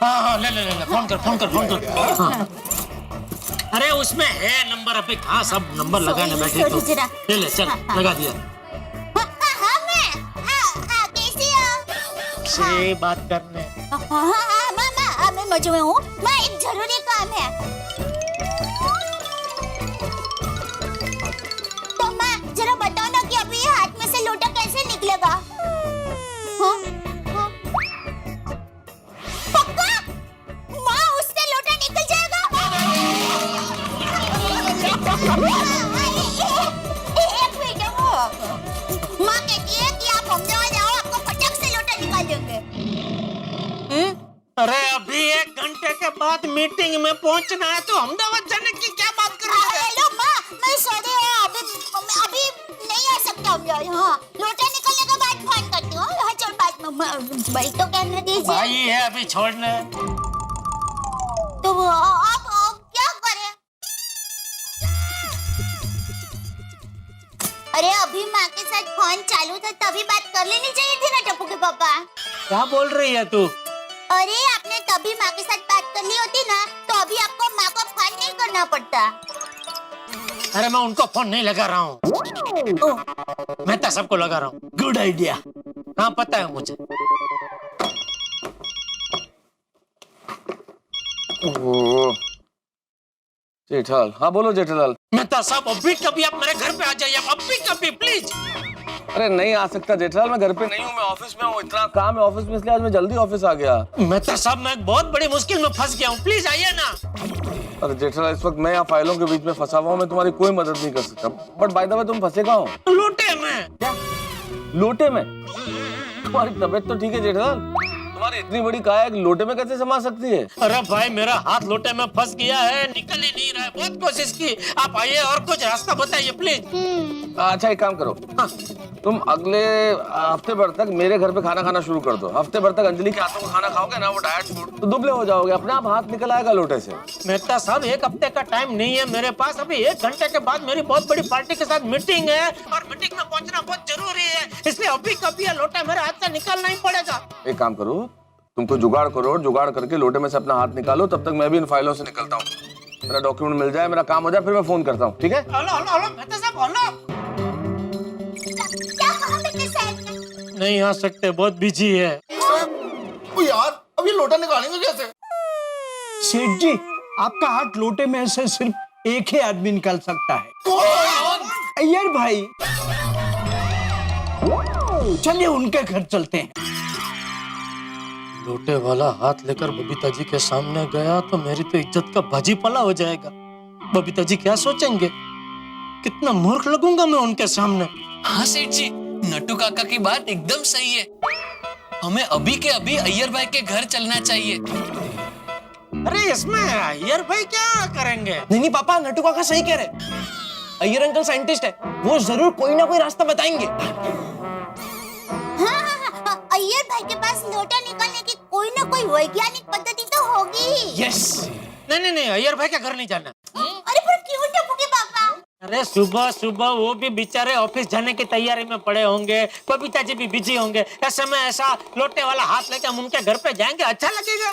हाँ ले ले ले, फोन कर। हाँ। अरे उसमें है नंबर, अभी कहाँ सब नंबर लगाने बैठे तो ले चल लगा दिया। से बात करने। मैं मजे में हूँ। मैं एक जरूरी काम है। तो माँ जरा बताओ ना कि अभी हाथ में से लोटा कैसे निकलेगा? पक्का? माँ उससे लोटा निकल जाएगा? एक मिनट माँ कहती है कि आप अहमदाबाद आओ, आपको फटक से लोटा निकाल देंगे। अरे अभी 1 घंटे के बाद मीटिंग में पहुंचना है तो अहमदाबाद जाने की क्या बात कर रहे हो? हेलो माँ, मैं सॉरी अभी नहीं आ सकता हूँ। हाँ, लोटा निकलने के बाद फोन करती हूँ। हाँ चल बात में भाई तो कहने दीजिए। भाई है अभी छोड़ने। तो आप क्या करें? अरे अभी माँ के साथ फोन चालू था तभी बात कर लेनी चाहिए थी ना टप्पू के पापा। क्या बोल रही है तू? अरे आपने तभी माँ के साथ बात कर ली होती ना तो अभी आपको माँ को फोन नहीं करना पड़ता। अरे मैं उनको फोन नहीं लगा रहा हूँ, मैं तो सबको लगा रहा हूँ। Good idea. हाँ पता है मुझे। जेठालाल, हाँ बोलो जेठालाल। मैं तो सब अभी कभी आप मेरे घर पे आ जाइए, अभी कभी प्लीज। अरे नहीं आ सकता जेठालाल, मैं घर पे नहीं हूँ, मैं ऑफिस में हूँ। इतना काम है ऑफिस में इसलिए आज मैं जल्दी ऑफिस आ गया। मैं तो सब मैं एक बहुत बड़ी मुश्किल में फंस गया हूँ, प्लीज आइए ना। अरे जेठालाल इस वक्त मैं यहाँ फाइलों के बीच में फंसा हुआ हूँ, मैं तुम्हारी कोई मदद नहीं कर सकता। बट बाय द वे तुम फंसे कहाँ हो? लोटे में। क्या लोटे में? तुम्हारी तबीयत तो ठीक है जेठालाल, तुम्हारी इतनी बड़ी काया एक लोटे में कैसे समा सकती है? अरे भाई मेरा हाथ लोटे में फंस गया है, निकल ही नहीं रहा है, बहुत कोशिश की। आप आइए और कुछ रास्ता बताइए प्लीज। अच्छा एक काम करो, हाँ। तुम अगले हफ्ते भर तक मेरे घर पे खाना खाना शुरू कर दो। हफ्ते भर तक अंजलि के हाथों का खाना खाओगे ना, वो डाइट फूड, तो दुबले हो जाओगे, अपने आप हाथ निकल आएगा लोटे से। मेहता साहब 1 हफ्ते का टाइम नहीं है मेरे पास, अभी 1 घंटे के बाद मेरी बहुत बड़ी पार्टी के साथ मीटिंग है और मीटिंग में पहुंचना बहुत जरूरी है, इसलिए अभी कभी ये लोटा मेरे हाथ से निकलना ही पड़ेगा। एक काम करो, तुम कोई जुगाड़ करो, जुगाड़ करके लोटे में से अपना हाथ निकालो, तब तक मैं भी इन फाइलों से निकलता हूँ। मेरा डॉक्यूमेंट मिल जाए, मेरा काम हो जाए, फिर मैं फोन करता हूँ, ठीक है? हेलो मेहता साहब हेलो। क्या कहा मेरे साथ? नहीं आ सकते, बहुत बिजी है। ओ यार अब ये लोटा निकालेंगे कैसे? सेठ जी आपका हाथ लोटे में से सिर्फ एक ही आदमी निकाल सकता है, अय्यर भाई। चलिए उनके घर चलते हैं। लोटे वाला हाथ लेकर बबीता जी के सामने गया तो मेरी तो इज्जत का भाजीपाला हो जाएगा। बबीता जी क्या सोचेंगे, कितना मूर्ख लगूंगा मैं उनके सामने। हाँ सेठ जी, नट्टू काका की बात एकदम सही है, हमें अभी के अभी अय्यर भाई के घर चलना चाहिए। अरे इसमें अय्यर भाई क्या करेंगे? नहीं पापा, नट्टू काका सही कह रहे। अय्यर अंकल साइंटिस्ट है, वो जरूर कोई ना कोई रास्ता बताएंगे। हाँ, अय्यर भाई के पास लोटा निकालने की कोई ना कोई वैज्ञानिक पद्धति तो होगी ही। यस। नहीं अय्यर भाई का घर नहीं जाना। अरे पर क्यों टप्पू के पापा? अरे सुबह सुबह वो भी बेचारे ऑफिस जाने की तैयारी में पड़े होंगे, बबीता जी भी बिजी होंगे, ऐसे में ऐसा लोटे वाला हाथ लेके हम उनके घर पे जाएंगे, अच्छा लगेगा?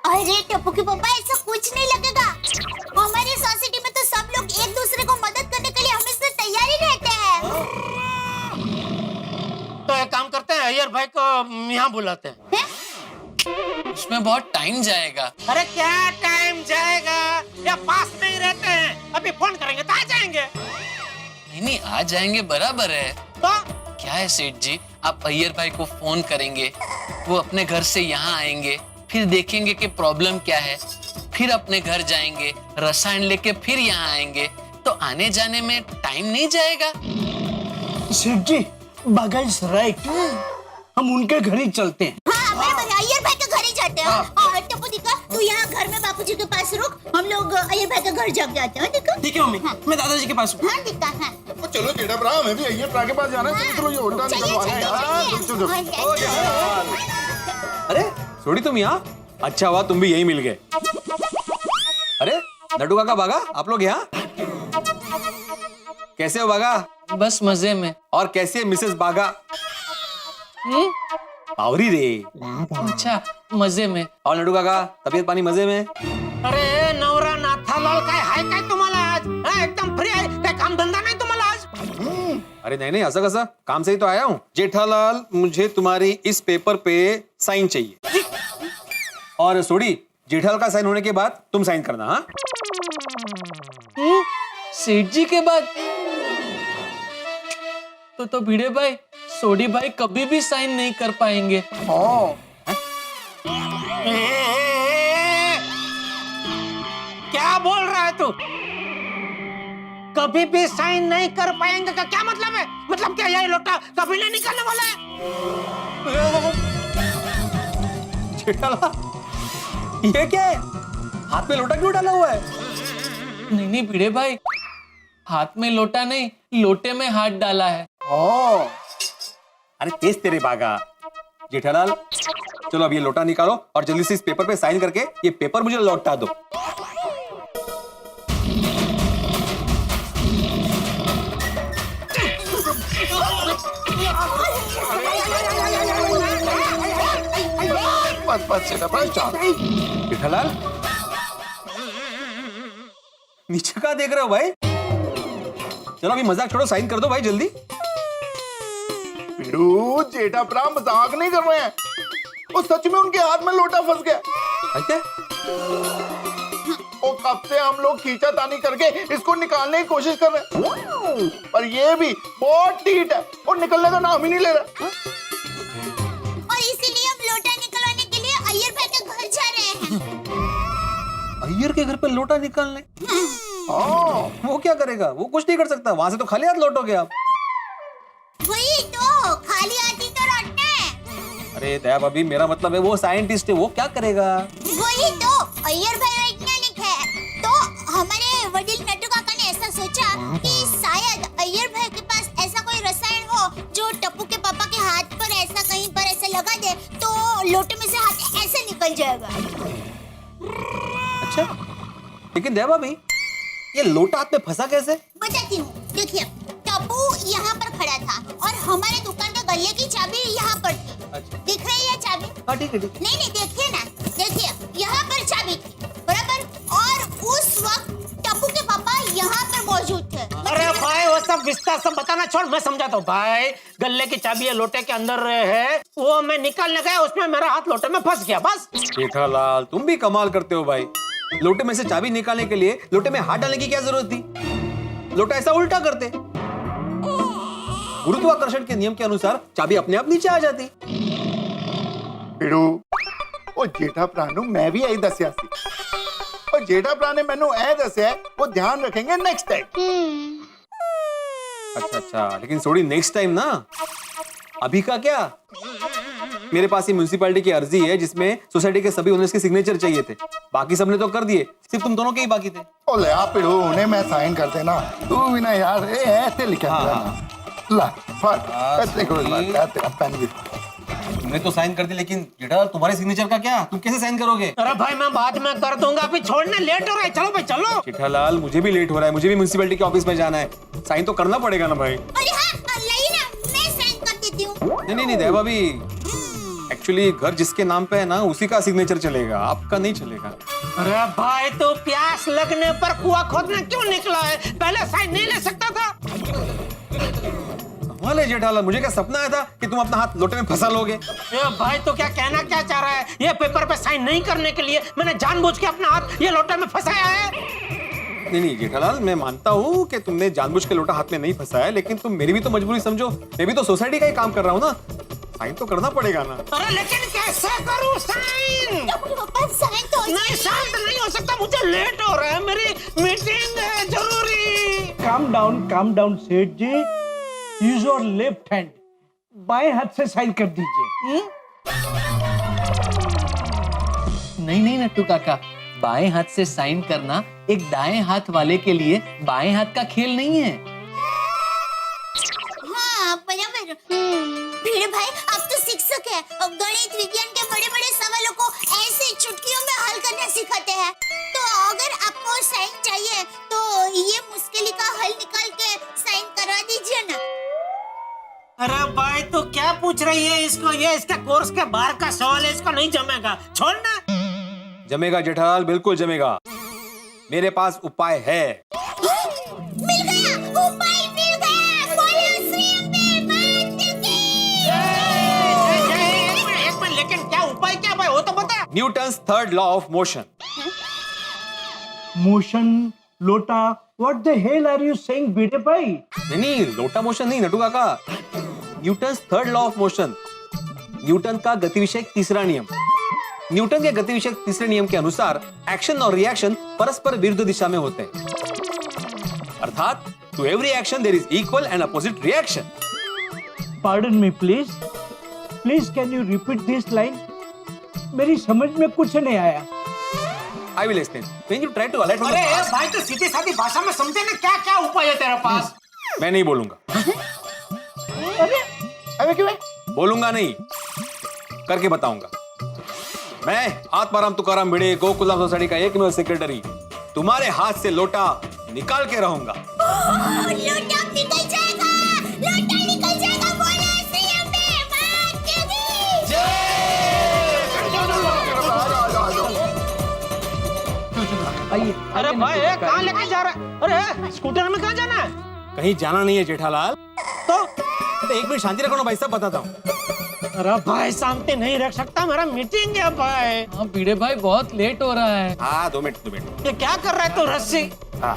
अरे टप्पू के पापा ऐसा कुछ नहीं लगेगा, हमारी सोसाइटी में तो सब लोग एक दूसरे को मदद करने के लिए हमेशा तैयार ही रहते हैं। तो एक काम करते हैं, अय्यर भाई को यहाँ बुलाते हैं। उसमें बहुत टाइम जाएगा। अरे क्या टाइम जाएगा, या पास में ही रहते हैं, अभी फोन करेंगे तो आ जाएंगे। नहीं आ जाएंगे, बराबर है। तो क्या है सेठ जी, आप अय्यर भाई को फोन करेंगे, वो अपने घर से यहाँ आएंगे, फिर देखेंगे कि प्रॉब्लम क्या है, फिर अपने घर जाएंगे, रसायन लेके फिर यहाँ आएंगे, तो आने जाने में टाइम नहीं जाएगा। सेठ जी बागा इज राइट, हम उनके घर ही चलते हैं। हाँ, मैं अय्यर भाई के घर ही जाते हैं। और टप्पू दिक्का, तू यहाँ घर में बापूजी के पास रुक, हम लोग अय्यर भाई के घर जाके आते हैं। दिक्का? ठीक है मम्मी, मैं दादाजी के पास हूँ। हाँ दिक्का, हाँ। तो चलो जेठा भरा, हमें भी अय्यर भरा के पास जाना है। चलो ये उल्टा निकलवाना है यार। चलो अरे सोडी तुम यहाँ? अच्छा हुआ तुम भी यही मिल गए। अरे नट्टू काका, बागा, आप लोग यहाँ? कैसे हो बागा? बस मजे में। और कैसी है मिसेस बागा? पावरी रे। अच्छा मजे में। और लड्डू काका तबीयत पानी मजे में? अरे नवरा नाथालाल काय हाय काय तुम्हाला आज हा, एकदम फ्री आहे काय काम धंदा नाही तुम्हाला आज? अरे नहीं नहीं, ऐसा कैसा, काम से ही तो आया हूँ। जेठालाल मुझे तुम्हारी इस पेपर पे साइन चाहिए। और सोडी, जेठालाल का साइन होने के बाद तुम साइन करना। हाँ सेठ जी के बाद तो भिड़े भाई सोडी भाई कभी भी साइन नहीं कर पाएंगे। क्या बोल रहा है तू? कभी भी साइन नहीं कर पाएंगे का क्या मतलब है? मतलब क्या ये लोटा कभी नहीं निकलने वाला है? जेठालाल ये क्या है, हाथ में लोटा क्यों डाला हुआ है? नहीं नहीं भिड़े भाई, हाथ में लोटा नहीं लोटे में हाथ डाला है। अरे तेज तेरे बागा। जेठालाल चलो अब ये लोटा निकालो और जल्दी से इस पेपर पे साइन करके ये पेपर मुझे लौटा दो। बस बस सेठ बस चार। जेठालाल नीचे का देख रहे हो भाई? चलो अभी मजाक छोड़ो, साइन कर दो भाई जल्दी। बिड़ू जेठा प्रा मजाक नहीं कर रहे हैं, वो सच में उनके हाथ में लोटा फंस गया। अच्छा वो कब से हम लोग खींचातानी करके इसको निकालने की कोशिश कर रहे हैं, पर ये भी बहुत ढीठ है और निकलने का नाम ही नहीं ले रहा। और इसीलिए हम लोटा निकलवाने के लिए अय्यर भाई के घर जा रहे हैं। अय्यर के घर पे लोटा निकालने? हाँ वो क्या करेगा? वो कुछ नहीं कर सकता, वहां से तो खाली हाथ लौटोगे आप। वही तो, खाली हाथ ही तो लौटना है। अरे दया भाभी, मेरा मतलब है वो साइंटिस्ट है, वो क्या करेगा? वही तो, अय्यर भाई वैज्ञानिक है, तो हमारे वडील नट्टू काका ने ऐसा सोचा कि शायद अय्यर भाई के पास ऐसा कोई रसायन हो जो टप्पू के पापा के हाथ पर ऐसा कहीं पर ऐसा लगा दे तो लोटे में से हाथ ऐसे निकल जाएगा। अच्छा लेकिन दया भाभी, ये लोटा हाथ में फंसा कैसे? बताती हूँ, देखिए टप्पू यहाँ पर खड़ा था और हमारे दुकान का गल्ले की चाबी यहाँ पर थी। अच्छा। दिख रही है चाबी? हाँ ठीक है ठीक है। नहीं नहीं देखिए ना, देखिए यहाँ पर चाबी थी, बराबर, और उस वक्त टप्पू के पापा यहाँ पर मौजूद थे। अरे भाई वो सब विस्तार सब बताना छोड़, मैं समझाता हूँ भाई। गल्ले की चाबी ये लोटे के अंदर है, वो मैं निकालने गया, उसमें मेरा हाथ लोटे में फंस गया बस। जेठालाल तुम भी कमाल करते हो भाई, लोटे में से चाबी निकालने के लिए लोटे में हाथ डालने की क्या जरूरत थी? लोटा ऐसा उल्टा करते, गुरुत्वाकर्षण के नियम के अनुसार चाबी अपने आप नीचे आ जाती। बिड़ू वो जेठा प्राणु मैं भी यही दसिया सी, और जेठा प्रा ने मैनू ऐ दसिया, वो ध्यान रखेंगे नेक्स्ट टाइम। अच्छा अच्छा, लेकिन सोडी नेक्स्ट टाइम ना, अभी का क्या? मेरे पास ही म्युनिसिपैलिटी की अर्जी है जिसमें सोसाइटी के सभी ओनर्स के सिग्नेचर चाहिए थे, बाकी सबने तो कर दिए, सिर्फ तुम दोनों के ही बाकी थे। ओ ले आ पिड़ू, उन्हें मैं साइन कर देना, तू भी ना यार, ए ऐसे लिखा है ला फट ऐसे करो, ला तेरा पेन भी। तुमने तो साइन कर दी, लेकिन जेठालाल तुम्हारे सिग्नेचर का क्या? तुम कैसे साइन करोगे? अरे भाई मैं बाद में कर दूंगा, अभी छोड़ने लेट हो रहा है, चलो भाई चलो। जेठालाल मुझे भी लेट हो रहा है, मुझे भी म्युनिसिपैलिटी के ऑफिस में जाना है, साइन तो करना पड़ेगा ना भाई। अरे हाँ, लाई ना, मैं साइन कर देती हूँ। नहीं नहीं दया भाभी, एक्चुअली घर जिसके नाम पे है ना उसी का सिग्नेचर चलेगा, आपका नहीं चलेगा। अरे भाई तो प्यास लगने पर कुआं खोदने क्यों निकला है? पहले साइन नहीं ले सकता था? वाले जेठालाल, मुझे क्या सपना आया था कि तुम अपना हाथ लोटे में फंसा लोगे? ये भाई तो क्या कहना क्या चाह रहा है? ये पेपर पे साइन नहीं करने के लिए मैंने जानबूझ के अपना हाथ ये लोटे में फंसाया है। नहीं नहीं जेठालाल, मैं मानता हूँ कि तुमने जानबूझ के लोटा हाथ में नहीं फंसाया, लेकिन तुम मेरी भी तो मजबूरी समझो, मैं भी तो सोसाइटी का ही काम कर रहा हूँ ना, साइन तो करना पड़ेगा ना। अरे लेकिन कैसे करूँ साइन? पापा साइन तो नहीं साइन तो नहीं हो सकता, मुझे लेट हो रहा है, मेरी मीटिंग है जरूरी। काम डाउन सेठ जी, यूज योर लेफ्ट हैंड, बाएं हाथ से साइन कर दीजिए। नहीं नहीं नट्टू काका, बाएं हाथ से साइन करना एक दाएं हाथ वाले के लिए बाएं हाथ का खेल नहीं है। हाँ बराबर। भीड़ भाई आप तो शिक्षक है, गणित विज्ञान के बड़े बड़े सवालों को ऐसे चुटकियों में हल करना सिखाते हैं, तो अगर आपको साइन चाहिए तो ये मुश्किल का हल निकाल के साइन करवा दीजिए ना। अरे भाई तू क्या पूछ रही है इसको? ये इसका कोर्स के बाहर का सवाल है, इसको नहीं जमेगा, छोड़ना। जमेगा जेठालाल, बिल्कुल जमेगा। मेरे पास उपाय है। मिल गया, उपाय मिल गया। बोलो श्री अम्बे माता की। एक मिनट, लेकिन क्या उपाय क्या भाई, वो तो बता। Newton's third law of motion. Motion, लोटा, what the hell are you saying, भिड़े भाई? नहीं, लोटा मोशन नहीं नटू काका, Newton's third law of motion, Newton का गति विषयक तीसरा नियम। न्यूटन के गति विषयक तीसरे नियम के अनुसार एक्शन और रिएक्शन परस्पर विरुद्ध दिशा में होते हैं, अर्थात to every action there is equal and opposite reaction. Pardon me, please. Please, can you repeat this line? मेरी समझ में कुछ नहीं आया। I will explain. When you try to alight from the अरे past, भाई तो सीधी सादी भाषा में समझे ना, क्या क्या उपाय है तेरे पास? मैं नहीं बोलूंगा। अबे क्यों? बोलूंगा नहीं, करके बताऊंगा। मैं आत्माराम तुकाराम भिड़े, गोकुलम सोसाइटी का एकमेव सेक्रेटरी, तुम्हारे हाथ से लोटा निकाल के रहूंगा। लोटा निकल जाएगा, लोटा निकल जाएगा। बोलो श्री अम्बे माता की। आइए। अरे भाई कहाँ लेके जा रहा है? अरे स्कूटर में कहाँ जाना है? कहीं जाना नहीं है जेठालाल। तो एक मिनट शांति रखो ना भाई साहब, बताता हूँ। अरे भाई शांति नहीं रख सकता, मेरा मीटिंग है भाई। हाँ भिड़े भाई, बहुत लेट हो रहा है। हाँ 2 मिनट। ये क्या कर रहा है तू रस्सी? हाँ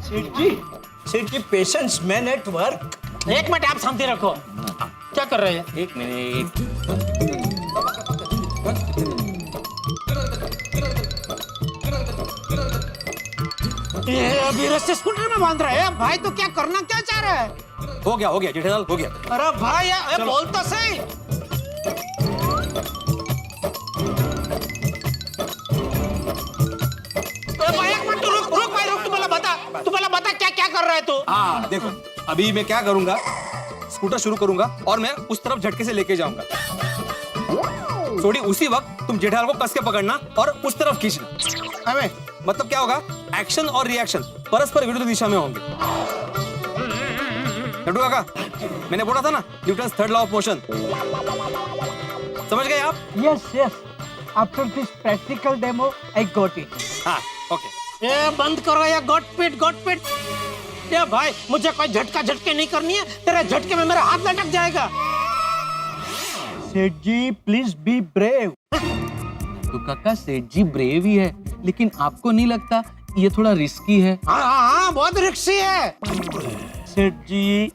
सेठ जी, पेशेंस मैन एट वर्क। एक मिनट आप शांति रखो। क्या कर रहे हैं? 1 मिनट। ये अभी रस्सी स्कूटर में बांध रहा है भाई, तो क्या करना क्या चाह रहा है? हो गया जेठालाल, हो गया। अरे भाई ये बोल तो सही। अरे भाई एक मिनट, रुक भाई, रुक। तू पहले बता क्या क्या कर रहा है तू? हाँ देखो, अभी मैं क्या करूंगा, स्कूटर शुरू करूंगा और मैं उस तरफ झटके से लेके जाऊंगा। थोड़ी उसी वक्त तुम जेठालाल को कस के पकड़ना और उस तरफ खींचना। अबे मतलब क्या होगा, एक्शन और रिएक्शन परस्पर विरुद्ध दिशा में होंगे। नटू काका, मैंने बोला था ना Newton's third law of motion, समझ गए आप? Yes, yes. After this practical demo, I got it. हाँ ओके। ये बंद करो ये गॉट पिट। ये भाई मुझे कोई झटके नहीं करनी है, तेरे झटके में मेरा हाथ लटक जाएगा। सेठ जी, please be brave. तो काका सेठ जी ब्रेव ही है, लेकिन आपको नहीं लगता ये थोड़ा रिस्की है? हाँ बहुत रिक्सी है। सेठ जी,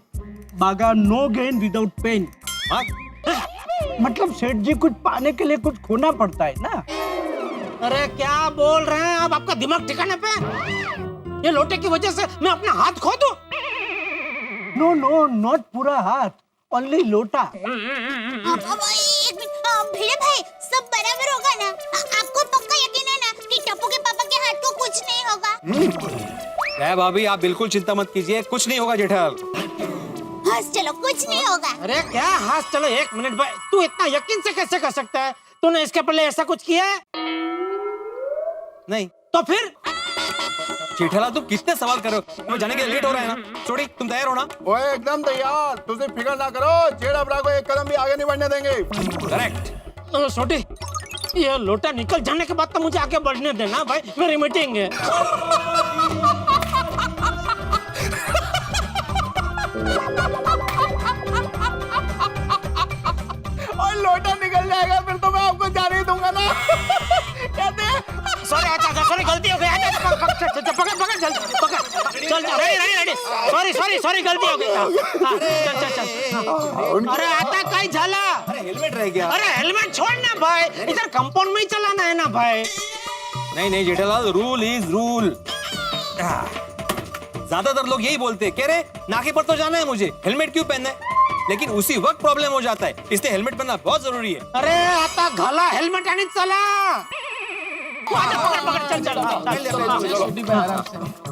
बागा no gain without pain. हाँ मतलब सेठ जी, कुछ पाने के लिए कुछ खोना पड़ता है ना। अरे क्या बोल रहे हैं अब? आपका दिमाग ठिकाने पे? ये लोटे की वजह से मैं अपना हाथ खो दूं? No, not पूरा हाथ, only लोटा। एक मिनट, भिड़े भाई, सब बराबर होगा ना? आपको पक्का यकीन है ना कि टप्पू के पापा के हाथ को कुछ नहीं होगा? है भाभी, आप बिल्कुल चिंता मत कीजिए, कुछ नहीं होगा जेठालाल। हाँ चलो, कुछ नहीं होगा। अरे क्या हाथ? चलो 1 मिनट भाई, तू इतना यकीन से कैसे कर सकता है? तूने इसके पहले ऐसा कुछ किया है? नहीं तो फिर? जेठालाल, तुम कितने सवाल कर रहे हो? तुम्हें जाने के लिए लेट हो रहा है ना। छोड़ी, तुम तैयार हो ना? ओए एकदम तैयार, तुझे फिक्र ना करो, जेड़ा ब्रा को एक कदम भी आगे नहीं बढ़ने देंगे। करेक्ट। छोटी, ये लोटा निकल जाने के बाद तो मुझे आगे बढ़ने देना भाई, मेरी मीटिंग है। और लोटा निकल जाएगा फिर तो मैं आपको जाने ही दूंगा ना। कहते हैं सॉरी, अच्छा सॉरी, गलती हो गई। चल रेडी, गलती हो गई। चल। अरे आता काय झाला? अरे हेलमेट रह गया। अरे हेलमेट छोड़ ना भाई, इधर कंपाउंड में ही चलाना है ना भाई। नहीं जेठालाल, रूल इज रूल। ज्यादातर लोग यही बोलते हैं, कह रहे नाके पर तो जाना है मुझे, हेलमेट क्यों पहनना है? लेकिन उसी वक्त प्रॉब्लम हो जाता है, इसलिए हेलमेट पहनना बहुत जरूरी है। अरे आता घाला हेल्मेट आणि चला। पकड़, चल।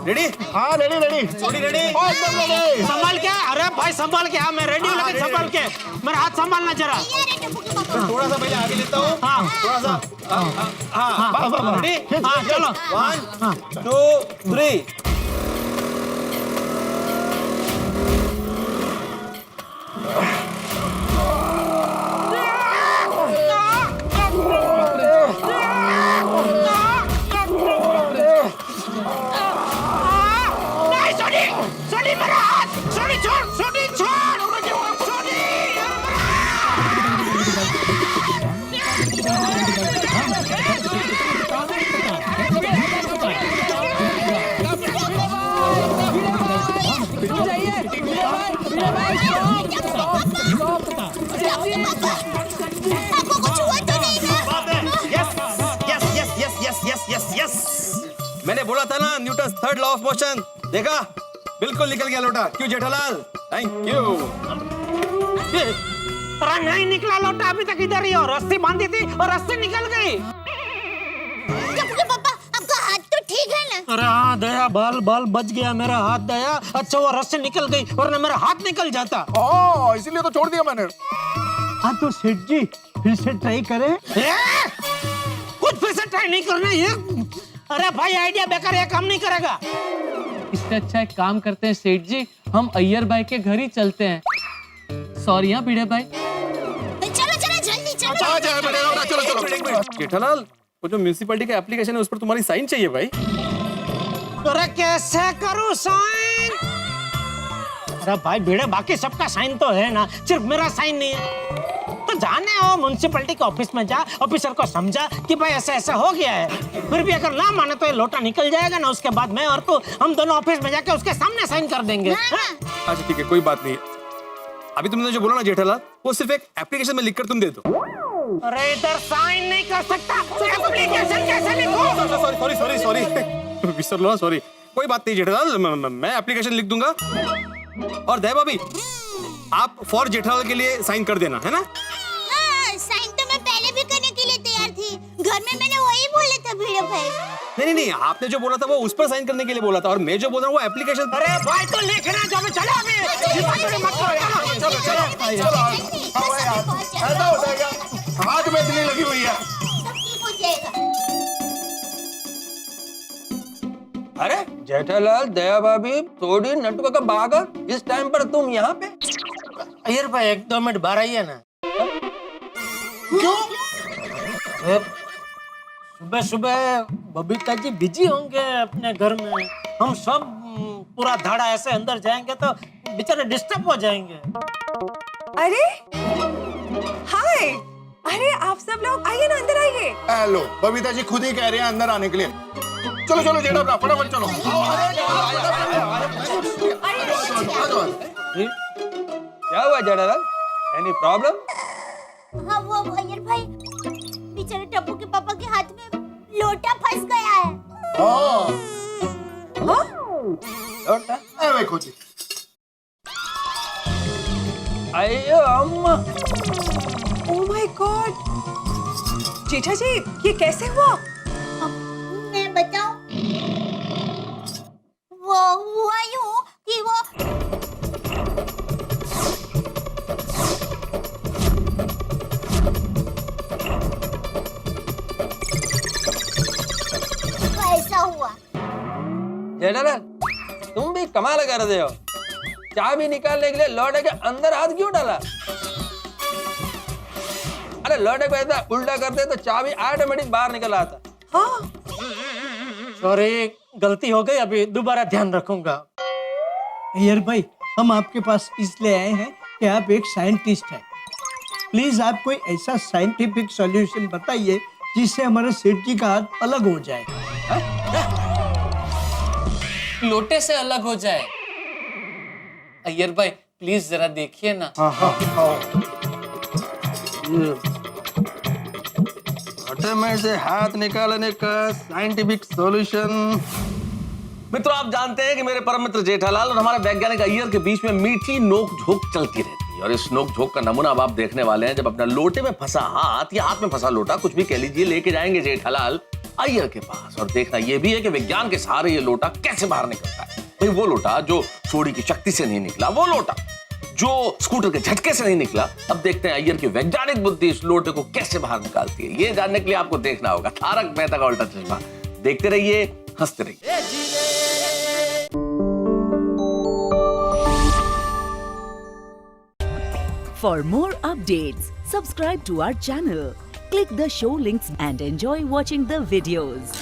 रेडी? हाँ रेडी। छोटी रेडी? एकदम रेडी। संभाल के। अरे भाई संभाल के। हाँ मैं रेडी हूँ, लेकिन संभाल के, मेरा हाथ संभालना जरा। तैयार है टप्पू के पापा। थोड़ा सा पहले आगे लेता हूँ। हाँ थोड़ा सा। हाँ रेडी? हाँ चलो। 1 2 3। आपको कुछ हुआ तो नहीं ना? यस मैंने बोला था ना, Newton third law of motion. देखा, बिल्कुल निकल गया लोटा। क्यों जेठालाल? Thank you. अरे नहीं निकला लोटा, अभी तक इधर ही हो। रस्सी बांधी थी और रस्सी निकल गई। टप्पू के पापा, आपका हाथ तो ठीक है ना? अरे हाँ दया, बाल बाल बच गया मेरा हाथ दया। अच्छा वो रस्सी निकल गई वरना मेरा हाथ निकल जाता। इसीलिए तो छोड़ दिया मैंने। हाँ तो सेठ जी फिर से ट्राई करें। कुछ फिर से ट्राई नहीं करना ये। अरे भाई आइडिया बेकार, ये काम नहीं करेगा। इससे अच्छा एक काम करते हैं सेठ जी, हम अय्यर भाई के घर ही चलते हैं। सॉरी हाँ भिड़े भाई। चलो चलो जल्दी चलो। जेठालाल, वो जो म्यूनिसिपैलिटी का एप्लीकेशन है उस पर तुम्हारी साइन चाहिए भाई। अरे कैसे करूँ साइन? अरे भाई भिड़े, बाकी सबका साइन तो है ना, सिर्फ मेरा साइन नहीं है। तो जाने हो म्युनिसिपैलिटी के ऑफिस में जा, ऑफिसर को समझा कि भाई ऐसा ऐसा हो गया है। फिर भी अगर ना माने तो ये लोटा निकल जाएगा ना। उसके बाद मैं और तू, हम दोनों ऑफिस में जाके उसके सामने साइन कर देंगे। अच्छा ठीक है, कोई बात नहीं। अभी तुमने जो बोला ना जेठालाल, वो सिर्फ एक एप्लीकेशन में लिखकर तुम दे दो। अरे इधर साइन नहीं कर सकता, एप्लीकेशन कैसे लिखूं? सॉरी विसर लो, सॉरी। कोई बात नहीं जेठालाल, मैं एप्लीकेशन लिख दूंगा। और दया भाभी, आप फॉर जेठालाल के लिए साइन कर देना, है ना? हाँ, साइन तो मैं पहले भी करने के लिए तैयार थी। घर में मैंने वही बोले थे भिड़े भाई। नहीं, आपने जो बोला था वो उस पर साइन करने के लिए बोला था, और मैं जो बोल रहा हूँ वो एप्लीकेशन। अरे भाई तो लिखना जो मैं चला अभी। ऐसा हो जाएगा, हाथ में इतनी लगी हुई है। सब ठीक हो जाएगा। अरे जेठालाल, दया भाभी, थोड़ी नटुका का बागा, इस टाइम पर तुम यहाँ पे? अय्यर भाई 1-2 मिनट बाहर आइए ना। क्यों? सुबह सुबह बबीता जी बिजी होंगे अपने घर में। हम सब पूरा धाड़ा ऐसे अंदर जाएंगे तो बेचारे डिस्टर्ब हो जाएंगे। अरे हाय, अरे आप सब लोग आइए ना, अंदर आइए। हेलो, बबीता जी खुद ही कह रहे हैं अंदर आने के लिए। चलो चलो जेठा, फटाफट चलो। क्या हुआ जेठालाल? Any problem? हाँ वो अय्यर भाई, बेचारे टप्पू के पापा के हाथ में लोटा फंस गया है। लोटा? ए खोजी। अयो अम्मा! Oh my God! जेठा जी, ये कैसे हुआ? मैं बताऊं? वो हुआ यूं कि वो ऐसा हुआ। जेठालाल, तुम भी कमाल कर रहे हो। चाबी निकालने के लिए लोटे के अंदर हाथ क्यों डाला? अरे लोटे को ऐसा उल्टा करते तो चाबी ऑटोमेटिक बाहर निकल आता। हाँ, सॉरी, गलती हो गई, अभी दोबारा ध्यान रखूंगा। अय्यर भाई, हम आपके पास इसलिए आए हैं कि आप एक साइंटिस्ट हैं। प्लीज आप कोई ऐसा साइंटिफिक सॉल्यूशन बताइए जिससे हमारे सेठ जी का हाथ अलग हो जाए। लोटे से अलग हो जाए? अय्यर भाई प्लीज जरा देखिए ना। लोटे में से हाथ निकालने का साइंटिफिक सॉल्यूशन। मित्रों, आप जानते हैं कि मेरे परम मित्र जेठालाल और हमारे वैज्ञानिक अय्यर के बीच में मीठी नोक झोंक चलती रहती है। और इस नोक झोंक का नमूना अब आप देखने वाले हैं, जब अपना लोटे में फंसा हाथ या हाथ में फंसा लोटा, कुछ भी कह लीजिए, लेके जाएंगे जेठालाल अय्यर के पास। और देखना यह भी है कि विज्ञान के सहारे ये लोटा कैसे बाहर निकलता है। भाई वो लोटा जो सोडी की शक्ति से नहीं निकला, वो लोटा जो स्कूटर के झटके से नहीं निकला। अब देखते हैं अय्यर की वैज्ञानिक बुद्धि इस लोटे को कैसे बाहर निकालती है। ये जानने के लिए आपको देखना होगा तारक मेहता का उल्टा चश्मा। देखते रहिए, हंसते रहिए। For more updates, subscribe to our channel, click the show links and enjoy watching the videos.